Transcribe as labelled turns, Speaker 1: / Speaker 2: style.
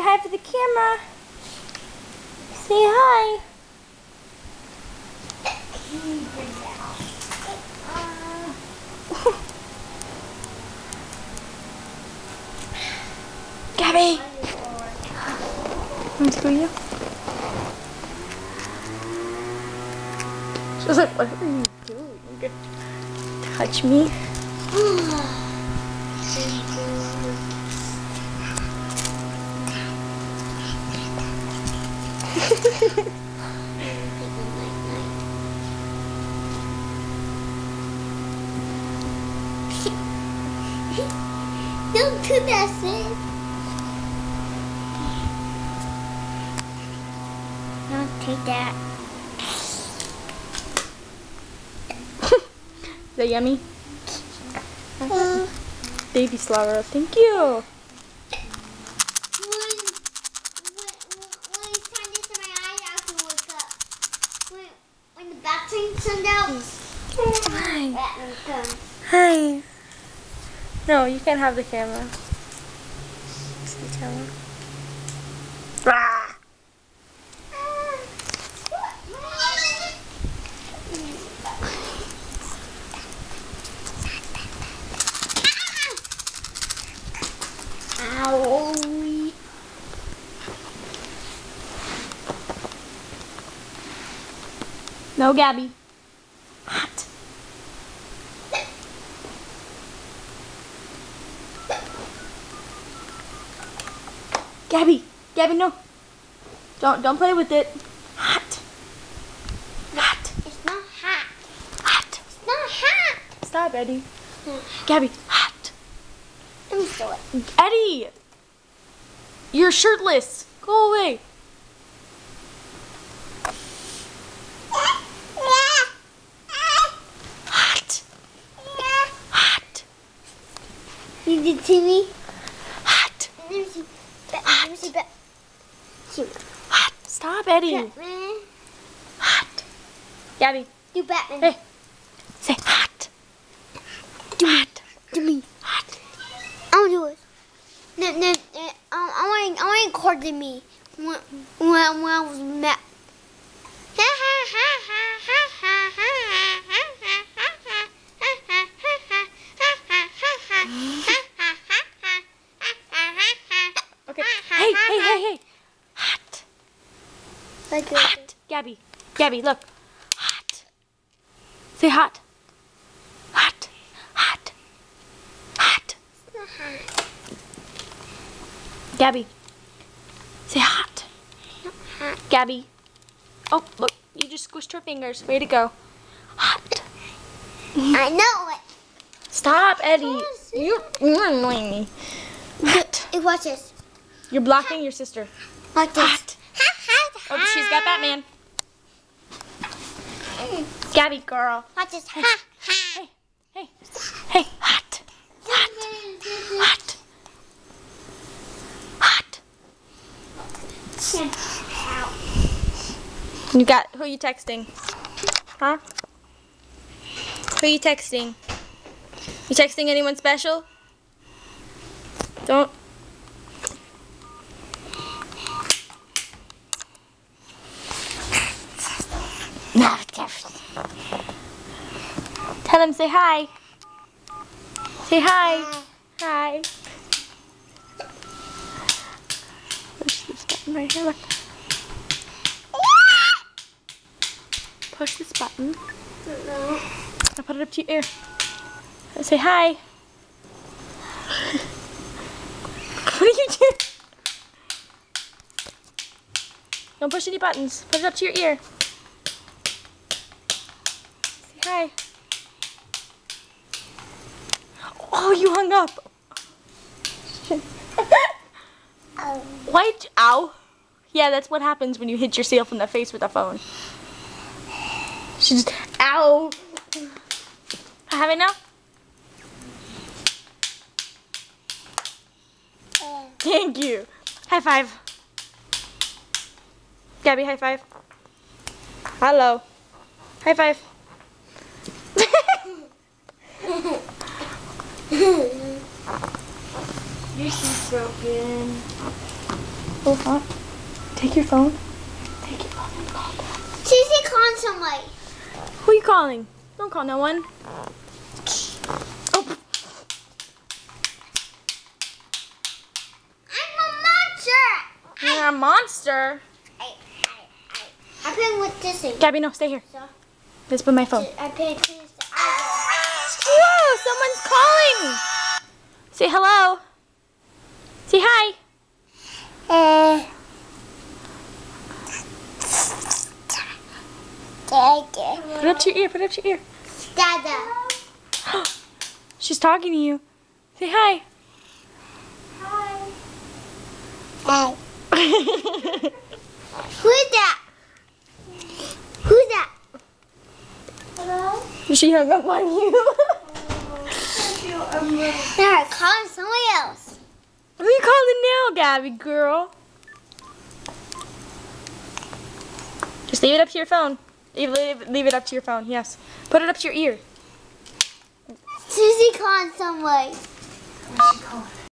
Speaker 1: hi for the camera. Say hi. Gabby. Want to go you? She was like, what are you doing? Touch me.
Speaker 2: Don't do that, sis. Don't take that.
Speaker 1: Is that yummy? Baby slaughter. Thank you.
Speaker 2: When it's time to set my eyes out to wake up. When the bathroom turned out.
Speaker 1: Hi.
Speaker 2: Bathroom comes.
Speaker 1: Hi. No, you can't have the camera. See the camera. Ah.
Speaker 2: Owie.
Speaker 1: No, Gabby. Hot. Gabby. Gabby, no. Don't play with it. Hot. Hot.
Speaker 2: It's not hot.
Speaker 1: Hot.
Speaker 2: It's not hot.
Speaker 1: Stop, Eddie. Gabby, hot.
Speaker 2: Let me show it.
Speaker 1: Eddie! You're shirtless. Go away. Hot. Hot.
Speaker 2: You did see me?
Speaker 1: Hot.
Speaker 2: Let me see. Let me see.
Speaker 1: Hot. Stop, Eddie.
Speaker 2: Batman.
Speaker 1: Hot. Gabby,
Speaker 2: Do Batman.
Speaker 1: hey. Say hot. Hot.
Speaker 2: Do me.
Speaker 1: Hot.
Speaker 2: I want to do it. No, I want to record to me when I was met.
Speaker 1: Okay. Hey. Hot.
Speaker 2: Like
Speaker 1: Hot. Gabby, look. Hot. Say hot. Hot. Hot. Hot. Gabby. Say hot. Gabby. Oh, look. You just squished her fingers. Way to go. Hot.
Speaker 2: I know it.
Speaker 1: Stop, Eddie. You're annoying me. Hot.
Speaker 2: Hey, watch this.
Speaker 1: You're blocking your sister.
Speaker 2: Watch this.
Speaker 1: Hot. Oh, she's got Batman. Gabby, girl.
Speaker 2: Watch this.
Speaker 1: Hey, hot. Hot. Hot. Hot. You got, who are you texting? Huh? Who are you texting? You texting anyone special? Don't. Tell him, say hi. Say hi. Hi. Push this button right here, look. Push this button.
Speaker 2: No.
Speaker 1: Now put it up to your ear. Say hi. What are you doing? Don't push any buttons. Put it up to your ear. Say hi. Oh, you hung up. What? Ow. Yeah, that's what happens when you hit yourself in the face with a phone. She just, ow. Have it now? Thank you. High five. Gabby, high five. Hello. High five.
Speaker 2: Your shoe's broken.
Speaker 1: Oh, huh? Take your phone. Take your phone and call them.
Speaker 2: Susie calling somebody.
Speaker 1: Who are you calling? Don't call no one. Oh.
Speaker 2: I'm a monster.
Speaker 1: You're a monster.
Speaker 2: I playing with this thing.
Speaker 1: Gabby, no, stay here.
Speaker 2: So,
Speaker 1: Let's put my phone.
Speaker 2: I played this.
Speaker 1: Whoa, someone's calling. Say hello. Say hi. Put it up to your ear. Put it up to your ear.
Speaker 2: Dada.
Speaker 1: She's talking to you. Say hi.
Speaker 2: Hey. Who's that? Who's that? Hello?
Speaker 1: She hung up on you.
Speaker 2: They're calling somebody else.
Speaker 1: Who are you calling now, Gabby girl? Just leave it up to your phone. Leave it up to your phone, yes. Put it up to your ear.
Speaker 2: Susie calling somebody.
Speaker 3: What's she calling?